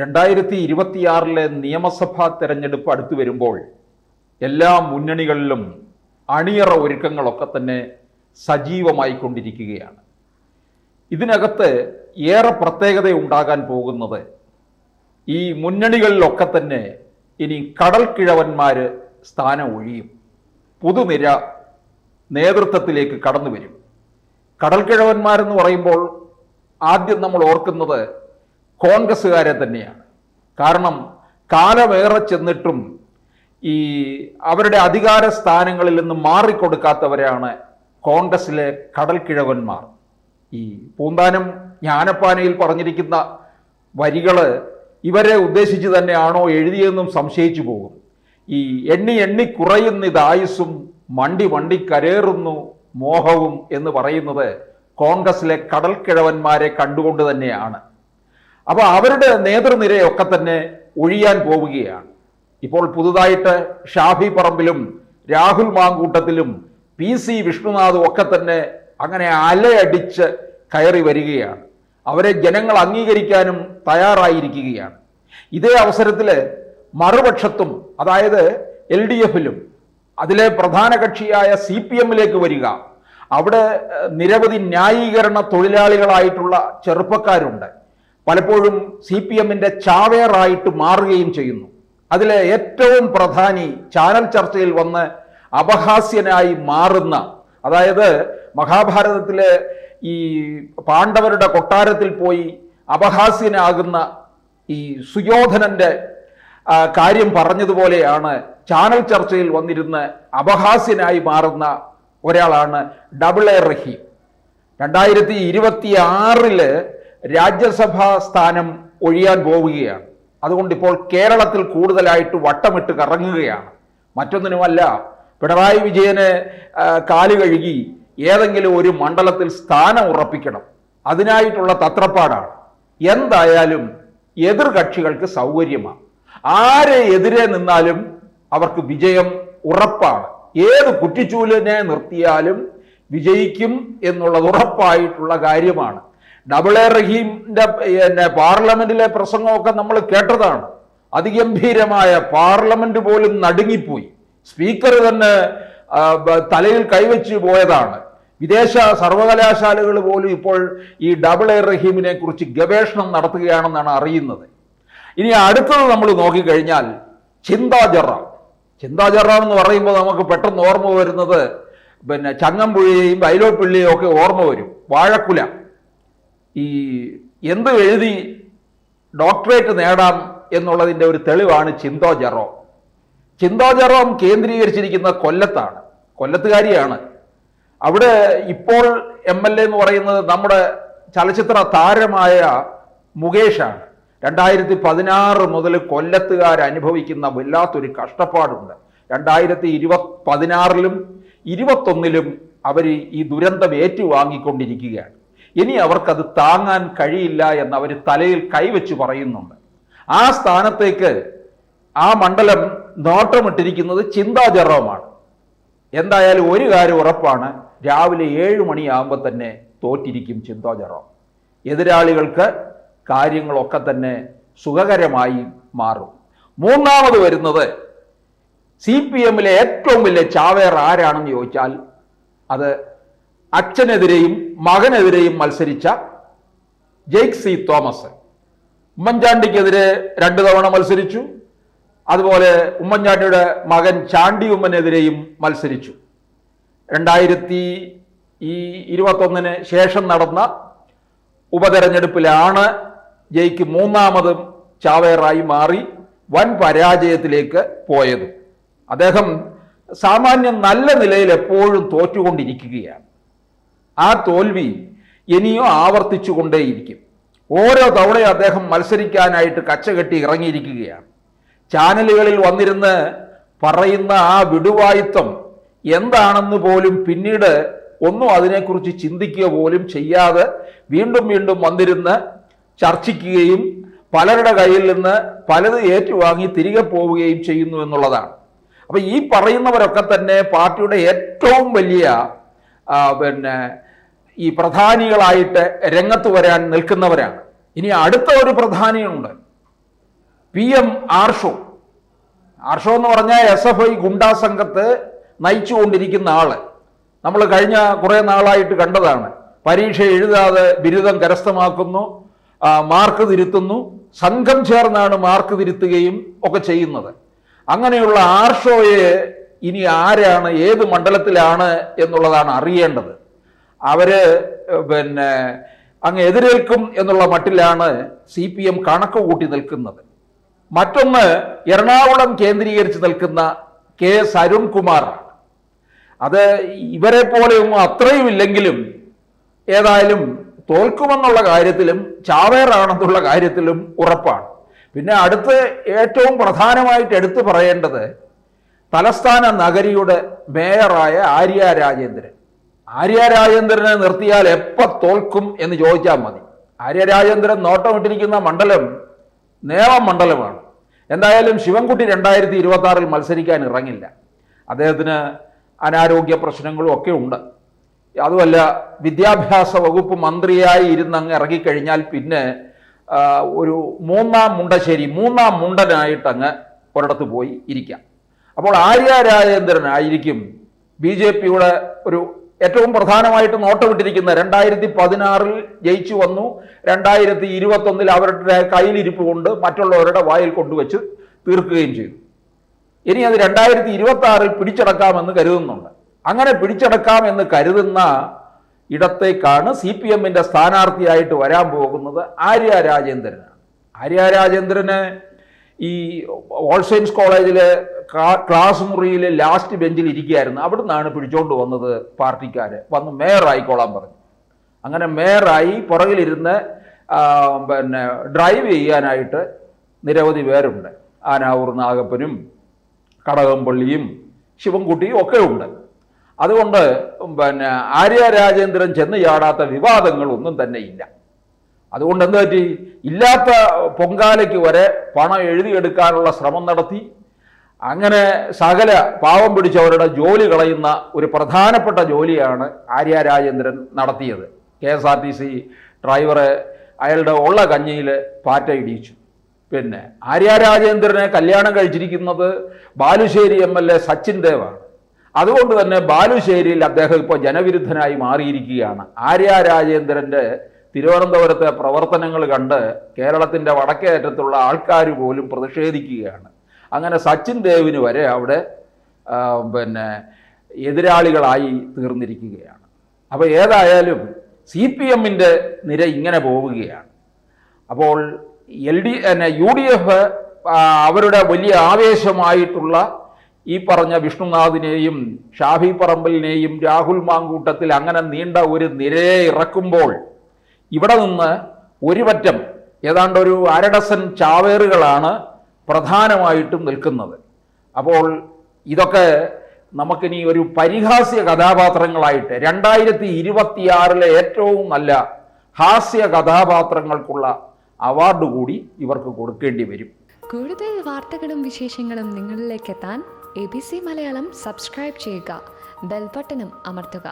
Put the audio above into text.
2026 നിയമസഭാ തെരഞ്ഞെടുപ്പ് അടുത്തു വരുമ്പോൾ എല്ലാ മുന്നണികളിലും അണിയറ ഒരുക്കങ്ങളൊക്കെ തന്നെ സജീവമായി കൊണ്ടിരിക്കുകയാണ്. ഇതിനകത്ത് ഏറെ പ്രത്യേകത ഉണ്ടാകാൻ പോകുന്നത് ഈ മുന്നണികളിലൊക്കെ തന്നെ ഇനി കടൽ കിഴവന്മാർ സ്ഥാനം ഒഴിയും, പുതുനിര നേതൃത്വത്തിലേക്ക് കടന്നു വരും. കടൽ കിഴവന്മാരെന്ന് പറയുമ്പോൾ ആദ്യം നമ്മൾ ഓർക്കുന്നത് കോൺഗ്രസ്സുകാരെ തന്നെയാണ്. കാരണം കാലമേറെ ചെന്നിട്ടും ഈ അവരുടെ അധികാര സ്ഥാനങ്ങളിൽ നിന്ന് മാറിക്കൊടുക്കാത്തവരാണ് കോൺഗ്രസിലെ കടൽ കിഴവന്മാർ. ഈ പൂന്താനം ജ്ഞാനപ്പാനയിൽ പറഞ്ഞിരിക്കുന്ന വരികൾ ഇവരെ ഉദ്ദേശിച്ച് തന്നെയാണോ എഴുതിയതെന്നും സംശയിച്ചു പോകും. ഈ എണ്ണി എണ്ണി കുറയുന്നിതായുസ്സും മണ്ടി മണ്ടി കരേറുന്നു മോഹവും എന്ന് പറയുന്നത് കോൺഗ്രസിലെ കടൽ കിഴവന്മാരെ കണ്ടുകൊണ്ട് തന്നെയാണ്. അപ്പോൾ അവരുടെ നേതൃനിരയൊക്കെ തന്നെ ഒഴിയാൻ പോവുകയാണ്. ഇപ്പോൾ പുതുതായിട്ട് ഷാഫി പറമ്പിലും രാഹുൽ മാങ്കൂട്ടത്തിലും PC വിഷ്ണുനാഥും ഒക്കെ തന്നെ അങ്ങനെ അലയടിച്ച് കയറി വരികയാണ്. അവരെ ജനങ്ങൾ അംഗീകരിക്കാനും തയ്യാറായിരിക്കുകയാണ്. ഇതേ അവസരത്തിൽ മറുപക്ഷത്തും, അതായത് LDFിലും അതിലെ പ്രധാന കക്ഷിയായ CPMലേക്ക് വരിക. അവിടെ നിരവധി ന്യായീകരണ തൊഴിലാളികളായിട്ടുള്ള ചെറുപ്പക്കാരുണ്ട്. പലപ്പോഴും CPMന്റെ ചാവേറായിട്ട് മാറുകയും ചെയ്യുന്നു. അതിലെ ഏറ്റവും പ്രധാനി ചാനൽ ചർച്ചയിൽ വന്ന് അപഹാസ്യനായി മാറുന്ന, അതായത് മഹാഭാരതത്തിലെ ഈ പാണ്ഡവരുടെ കൊട്ടാരത്തിൽ പോയി അപഹാസ്യനാകുന്ന ഈ സുയോധനന്റെ കാര്യം പറഞ്ഞതുപോലെയാണ് ചാനൽ ചർച്ചയിൽ വന്നിരുന്ന് അപഹാസ്യനായി മാറുന്ന ഒരാളാണ് AA റഹീം. 2026 രാജ്യസഭാ സ്ഥാനം ഒഴിയാൻ പോവുകയാണ്. അതുകൊണ്ട് ഇപ്പോൾ കേരളത്തിൽ കൂടുതലായിട്ട് വട്ടമിട്ട് കറങ്ങുകയാണ്. മറ്റൊന്നിനുമല്ല, പിണറായി വിജയന് കാല് കഴുകി ഏതെങ്കിലും ഒരു മണ്ഡലത്തിൽ സ്ഥാനം ഉറപ്പിക്കണം, അതിനായിട്ടുള്ള തത്രപ്പാടാണ്. എന്തായാലും എതിർ കക്ഷികൾക്ക് സൗകര്യമാണ്. ആരെ എതിരെ നിന്നാലും അവർക്ക് വിജയം ഉറപ്പാണ്. ഏത് കുറ്റിച്ചൂലിനെ നിർത്തിയാലും വിജയിക്കും എന്നുള്ളത് ഉറപ്പായിട്ടുള്ള കാര്യമാണ്. AA റഹീമിന്റെ പാർലമെന്റിലെ പ്രസംഗമൊക്കെ നമ്മൾ കേട്ടതാണ്. അതിഗംഭീരമായ, പാർലമെന്റ് പോലും നടുങ്ങിപ്പോയി. സ്പീക്കർ തന്നെ തലയിൽ കൈവച്ച് പോയതാണ്. വിദേശ സർവകലാശാലകൾ പോലും ഇപ്പോൾ ഈ AA റഹീമിനെ കുറിച്ച് ഗവേഷണം നടത്തുകയാണെന്നാണ് അറിയുന്നത്. ഇനി അടുത്തത് നമ്മൾ നോക്കിക്കഴിഞ്ഞാൽ ചിന്താ ജറാം എന്ന് പറയുമ്പോൾ നമുക്ക് പെട്ടെന്ന് ഓർമ്മ വരുന്നത് ചങ്ങമ്പുഴയെയും വൈലോപ്പിള്ളിയെയും ഒക്കെ ഓർമ്മ വരും. വാഴക്കുല ഈ എന്ത് എഴുതി ഡോക്ടറേറ്റ് നേടാം എന്നുള്ളതിൻ്റെ ഒരു തെളിവാണ് ചിന്താ ജെറോം കേന്ദ്രീകരിച്ചിരിക്കുന്ന കൊല്ലത്താണ്. കൊല്ലത്തുകാരിയാണ്. അവിടെ ഇപ്പോൾ MLA എന്ന് പറയുന്നത് നമ്മുടെ ചലച്ചിത്ര താരമായ മുകേഷാണ്. 2016 മുതൽ കൊല്ലത്തുകാർ അനുഭവിക്കുന്ന വല്ലാത്തൊരു കഷ്ടപ്പാടുണ്ട്. 2016 21 അവർ ഈ ദുരന്തം ഏറ്റുവാങ്ങിക്കൊണ്ടിരിക്കുകയാണ്. ഇനി അവർക്കത് താങ്ങാൻ കഴിയില്ല എന്ന് അവർ തലയിൽ കൈവച്ച് പറയുന്നുണ്ട്. ആ സ്ഥാനത്തേക്ക് ആ മണ്ഡലം നോട്ടമിട്ടിരിക്കുന്നത് ചിന്താ ജെറോമാണ്. എന്തായാലും ഒരു കാര്യം ഉറപ്പാണ്, രാവിലെ 7 മണിയാകുമ്പോൾ തന്നെ തോറ്റിരിക്കും ചിന്താ ജെറോം. എതിരാളികൾക്ക് കാര്യങ്ങളൊക്കെ തന്നെ സുഖകരമായി മാറും. മൂന്നാമത് വരുന്നത് CPMലെ ഏറ്റവും വലിയ ചാവേർ ആരാണെന്ന് ചോദിച്ചാൽ അത് അച്ഛനെതിരെയും മകനെതിരെയും മത്സരിച്ച ജെയ്ക് സി തോമസ്. ഉമ്മൻചാണ്ടിക്കെതിരെ 2 തവണ മത്സരിച്ചു. അതുപോലെ ഉമ്മൻചാണ്ടിയുടെ മകൻ ചാണ്ടി ഉമ്മനെതിരെയും മത്സരിച്ചു. 2021 ശേഷം നടന്ന ഉപതെരഞ്ഞെടുപ്പിലാണ് ജെയ്ക്ക് മൂന്നാമതും ചാവേറായി മാറി വൻ പരാജയത്തിലേക്ക് പോയത്. അദ്ദേഹം സാമാന്യം നല്ല നിലയിൽ എപ്പോഴും തോറ്റുകൊണ്ടിരിക്കുകയാണ്. ആ തോൽവി ഇനിയും ആവർത്തിച്ചു കൊണ്ടേയിരിക്കും. ഓരോ തവണയും അദ്ദേഹം മത്സരിക്കാനായിട്ട് കച്ചകെട്ടി ഇറങ്ങിയിരിക്കുകയാണ്. ചാനലുകളിൽ വന്നിരുന്ന് പറയുന്ന ആ വിടുവായുത്തം എന്താണെന്ന് പോലും പിന്നീട് ഒന്നും അതിനെക്കുറിച്ച് ചിന്തിക്കുക പോലും ചെയ്യാതെ വീണ്ടും വീണ്ടും വന്നിരുന്ന് ചർച്ചിക്കുകയും പലരുടെ കയ്യിൽ നിന്ന് പലത് ഏറ്റുവാങ്ങി തിരികെ പോവുകയും ചെയ്യുന്നു എന്നുള്ളതാണ്. അപ്പൊ ഈ പറയുന്നവരൊക്കെ തന്നെ പാർട്ടിയുടെ ഏറ്റവും വലിയ ഈ പ്രധാനികളായിട്ട് രംഗത്ത് വരാൻ നിൽക്കുന്നവരാണ്. ഇനി അടുത്ത ഒരു പ്രധാനിയുണ്ട്, PM ആർഷോ. ആർഷോ എന്ന് പറഞ്ഞാൽ SFI ഗുണ്ടാ സംഘത്തെ നയിച്ചുകൊണ്ടിരിക്കുന്ന ആള്. നമ്മൾ കഴിഞ്ഞ കുറേ നാളായിട്ട് കണ്ടതാണ്. പരീക്ഷ എഴുതാതെ ബിരുദം കരസ്ഥമാക്കുന്നു, മാർക്ക് തിരുത്തുന്നു, സംഘം ചേർന്നാണ് മാർക്ക് തിരുത്തുകയും ഒക്കെ ചെയ്യുന്നത്. അങ്ങനെയുള്ള ആർഷോയെ ഇനി ആരാണ്, ഏത് മണ്ഡലത്തിലാണ് എന്നുള്ളതാണ് അറിയേണ്ടത്. അവര് അങ്ങ് എതിരേൽക്കും എന്നുള്ള മട്ടിലാണ് CPM കണക്ക് കൂട്ടി നിൽക്കുന്നത്. മറ്റൊന്ന് എറണാകുളം കേന്ദ്രീകരിച്ച് നിൽക്കുന്ന KS അരുൺകുമാർ. അത് ഇവരെ പോലെയൊന്നും അത്രയും ഇല്ലെങ്കിലും ഏതായാലും തോൽക്കുമെന്നുള്ള കാര്യത്തിലും ചാവേറാണെന്നുള്ള കാര്യത്തിലും ഉറപ്പാണ്. പിന്നെ അടുത്ത് ഏറ്റവും പ്രധാനമായിട്ട് എടുത്തു പറയേണ്ടത് തലസ്ഥാന നഗരിയുടെ മേയറായ ആര്യ രാജേന്ദ്രൻ. ആര്യ രാജേന്ദ്രനെ നിർത്തിയാൽ എപ്പോൾ തോൽക്കും എന്ന് ചോദിച്ചാൽ മതി. ആര്യ രാജേന്ദ്രൻ നോട്ടമിട്ടിരിക്കുന്ന മണ്ഡലം നേമം മണ്ഡലമാണ്. എന്തായാലും ശിവൻകുട്ടി 2026 മത്സരിക്കാൻ ഇറങ്ങില്ല. അദ്ദേഹത്തിന് അനാരോഗ്യ പ്രശ്നങ്ങളും ഒക്കെ ഉണ്ട്. അതുമല്ല, വിദ്യാഭ്യാസ വകുപ്പ് മന്ത്രിയായി ഇരുന്നങ്ങ് ഇറങ്ങിക്കഴിഞ്ഞാൽ പിന്നെ ഒരു മൂന്നാം മുണ്ടനായിട്ട് അങ്ങ് ഒരിടത്ത് പോയി ഇരിക്കാം. അപ്പോൾ ആര്യ രാജേന്ദ്രനായിരിക്കും BJPയുടെ ഒരു ഏറ്റവും പ്രധാനമായിട്ട് നോട്ടമിട്ടിരിക്കുന്ന. 2016 ജയിച്ചു വന്നു, 2021 അവരുടെ കയ്യിലിരിപ്പ് കൊണ്ട് മറ്റുള്ളവരുടെ വായിൽ കൊണ്ടുവച്ച് തീർക്കുകയും ചെയ്തു. ഇനി അത് 2026 പിടിച്ചടക്കാമെന്ന് കരുതുന്നുണ്ട്. അങ്ങനെ പിടിച്ചടക്കാമെന്ന് കരുതുന്ന ഇടത്തേക്കാണ് CPMന്റെ സ്ഥാനാർത്ഥിയായിട്ട് വരാൻ പോകുന്നത് ആര്യ രാജേന്ദ്രനാണ്. ആര്യ രാജേന്ദ്രന് ഈ ഓൾ സയൻസ് കോളേജിലെ ക്ലാസ് മുറിയിൽ ലാസ്റ്റ് ബെഞ്ചിൽ ഇരിക്കുകയായിരുന്നു. അവിടെ നിന്നാണ് പിടിച്ചോണ്ട് വന്നത് പാർട്ടിക്കാർ. വന്ന് മേയറായിക്കോളാൻ പറഞ്ഞു. അങ്ങനെ മേയറായി പുറകിലിരുന്ന് ഡ്രൈവ് ചെയ്യാനായിട്ട് നിരവധി പേരുണ്ട്. ആനാവൂർ നാഗപ്പനും കടകംപള്ളിയും ശിവൻകുട്ടിയും ഒക്കെ ഉണ്ട്. അതുകൊണ്ട് ആര്യ രാജേന്ദ്രൻ ചെന്ന് ചാടാത്ത വിവാദങ്ങളൊന്നും തന്നെ ഇല്ല. അതുകൊണ്ട് എന്താ പറ്റി, ഇല്ലാത്ത പൊങ്കാലയ്ക്ക് വരെ പണം എഴുതിയെടുക്കാനുള്ള ശ്രമം നടത്തി. അങ്ങനെ സകല പാവം പിടിച്ചവരുടെ ജോലി കളയുന്ന ഒരു പ്രധാനപ്പെട്ട ജോലിയാണ് ആര്യ രാജേന്ദ്രൻ നടത്തിയത്. KSRTC ഡ്രൈവറെ അയാളുടെ ഉള്ള കഞ്ഞിയിൽ പാറ്റ ഇടിയിച്ചു. പിന്നെ ആര്യ രാജേന്ദ്രനെ കല്യാണം കഴിച്ചിരിക്കുന്നത് ബാലുശ്ശേരി MLA സച്ചിൻ ദേവാണ്. അതുകൊണ്ട് തന്നെ ബാലുശ്ശേരിയിൽ അദ്ദേഹം ഇപ്പോൾ ജനവിരുദ്ധനായി മാറിയിരിക്കുകയാണ്. ആര്യ രാജേന്ദ്രൻ്റെ തിരുവനന്തപുരത്തെ പ്രവർത്തനങ്ങൾ കണ്ട് കേരളത്തിൻ്റെ വടക്കേ അറ്റത്തുള്ള ആൾക്കാർ പോലും പ്രതിഷേധിക്കുകയാണ്. അങ്ങനെ സച്ചിൻ ദേവിന് വരെ അവിടെ എതിരാളികളായി തീർന്നിരിക്കുകയാണ്. അപ്പോൾ ഏതായാലും CPMന്റെ നിര ഇങ്ങനെ പോവുകയാണ്. അപ്പോൾ UDF അവരുടെ വലിയ ആവേശമായിട്ടുള്ള ഈ പറഞ്ഞ വിഷ്ണുനാഥിനെയും ഷാഫി പറമ്പലിനെയും രാഹുൽ മാങ്കൂട്ടത്തിൽ അങ്ങനെ നീണ്ട ഒരു നിരയെ ഇറക്കുമ്പോൾ ഇവിടെ നിന്ന് ഒരു പറ്റം ഏതാണ്ട് ഒരു അരഡസൻ ചാവേറുകളാണ് പ്രധാനമായിട്ടും നിൽക്കുന്നത്. അപ്പോൾ ഇതൊക്കെ നമുക്കിനി ഒരു പരിഹാസ്യ കഥാപാത്രങ്ങളായിട്ട് 2026 ഏറ്റവും നല്ല ഹാസ്യ കഥാപാത്രങ്ങൾക്കുള്ള അവാർഡ് കൂടി ഇവർക്ക് കൊടുക്കേണ്ടി വരും. കൂടുതൽ വാർത്തകളും വിശേഷങ്ങളും നിങ്ങളിലേക്ക് എത്താൻ ABC മലയാളം സബ്സ്ക്രൈബ് ചെയ്യുക, ബെൽ ബട്ടണും അമർത്തുക.